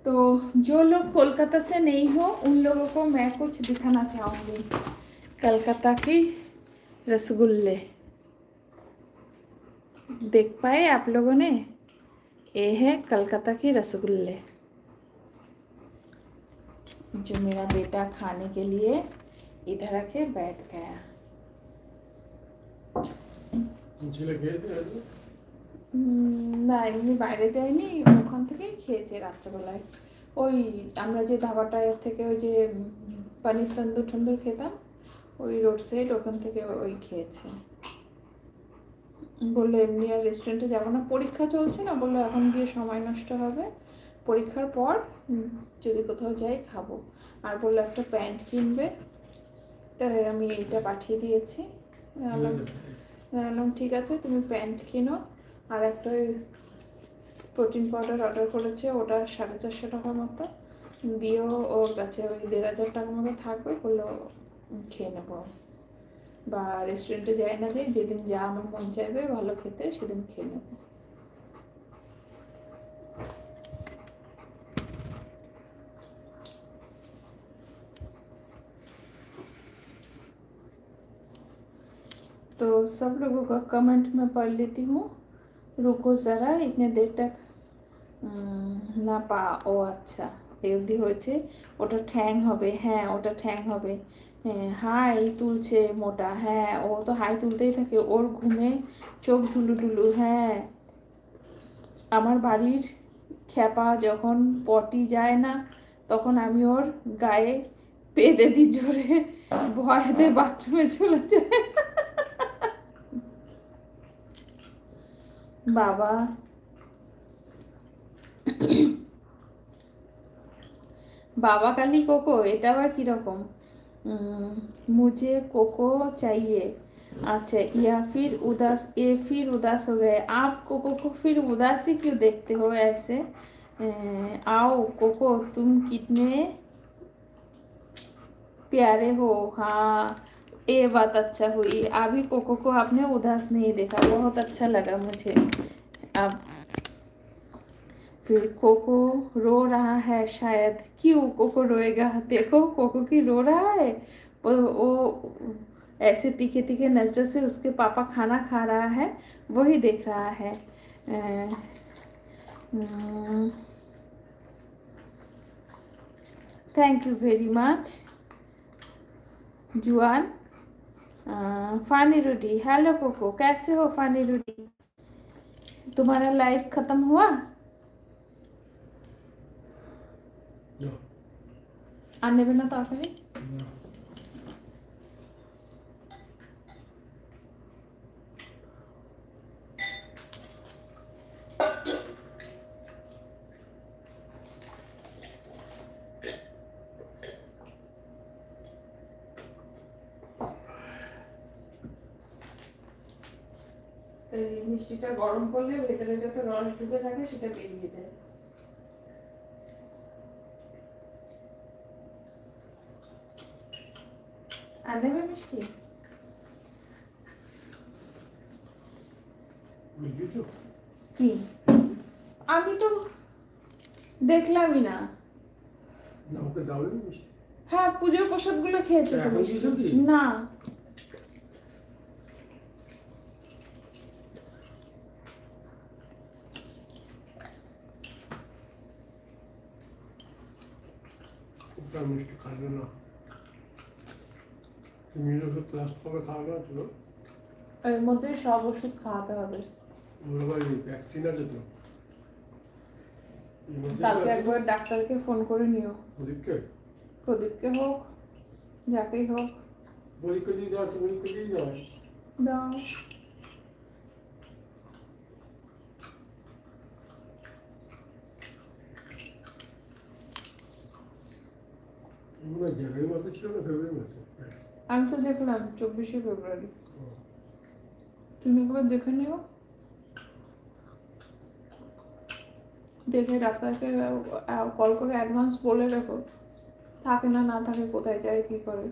तो जो लोग कोलकाता से नहीं हो उन लोगों को मैं कुछ दिखाना चाहूँगी। कलकत्ता की रसगुल्ले देख पाए आप लोगों ने? ये है कलकत्ता की रसगुल्ले जो मेरा बेटा खाने के लिए इधर आके बैठ गया। না এমনি বাইরে যাইনি, ওখান থেকেই খেয়েছে রাত্রেবেলায়। ওই আমরা যে ধাবাটা থেকে ওই যে পানির তন্দুর টন্দুর খেতাম ওই রোড সাইড, ওখান থেকে ওই খেয়েছে। বললো এমনি আর রেস্টুরেন্টে যাবো না, পরীক্ষা চলছে না, বললো এখন গিয়ে সময় নষ্ট হবে, পরীক্ষার পর যদি কোথাও যাই খাবো। আর বললো একটা প্যান্ট কিনবে, তাই আমি এইটা পাঠিয়ে দিয়েছি। বললাম ঠিক আছে তুমি প্যান্ট কিনো। আর একটা ওই প্রোটিন পাউডার অর্ডার করেছে, ওটা 450 টাকার মতো দিয়েও ওর কাছে ওই 1500 টাকার মতো থাকবে, বললো খেয়ে নেবো। বা রেস্টুরেন্টে যাই না যাই, যেদিন যা আমার মন চাইবে ভালো খেতে সেদিন খেয়ে নেব। तो सब लोगों का कमेंट मैं पढ़ लेती हूँ। रुको ज़रा इतने देर तक না পা ও আচ্ছা এই অবধি হয়েছে। ওটা ঠ্যাং হবে, হ্যাঁ ওটা ঠ্যাং হবে। হাই তুলছে মোটা, হ্যাঁ ও তো হাই তুলতেই থাকে, ওর ঘুমে চোখ ঢুলু ঢুলু। হ্যাঁ আমার বাড়ির খ্যাপা যখন পটি যায় না তখন আমি ওর গায়ে পেদে দিই জোরে, ভয়েতে বাথরুমে চলে যায়। বাবা बाबा काली कोको এটা আবার কি রকম? मुझे कोको चाहिए। अच्छा या फिर उदास, ये फिर उदास हो गए आप। कोको को फिर उदासी क्यों देखते हो ऐसे? आओ कोको तुम कितने प्यारे हो। हाँ ये बात अच्छा हुई, अभी कोको को आपने उदास नहीं देखा, बहुत अच्छा लगा मुझे। अब फिर कोको रो रहा है शायद। क्यों कोको रोएगा? देखो कोको की रो रहा है, वो ऐसे तीखे तीखे नजरों से उसके पापा खाना खा रहा है वही देख रहा है। थैंक यू वेरी मच जुआन। फानी रूडी, हेलो कोको कैसे हो फानी रूडी? तुम्हारा लाइफ खत्म हुआ? আর নেবে না তরকারি? মিষ্টিটা গরম করলে ভেতরে যত রস ঢুকে থাকে সেটা বেরিয়ে যায়। আর নেবে মিষ্টি? কি আমি তো দেখলামই না। হ্যাঁ পুজোর প্রসাদ গুলো খেয়েছো তো মিষ্টি? না মিষ্টি খাইবে না, তুমি যখন ক্লাস করে খাওয়ানো ছিল এর মধ্যে সব ওষুধ খাওয়াতে হবে। ওর আবার ভ্যাকসিন আছে তো। কালকে একবার ডাক্তারকে ফোন করে নিও। প্রদীপকে হোক যাকেই হোক। পরীক্ষা দিয়ে দাও, পরীক্ষা দিয়ে দাও। দাও জানুয়ারি মাসে ছিল না ফেব্রুয়ারি মাসে? আমি তো দেখলাম 24শে ফেব্রুয়ারি। তুমি একবার দেখে নিও, দেখে ডাক্তারকে কল করে অ্যাডভান্স বলে রেখো, থাকে না না থাকে কোথায় যায় কি করে।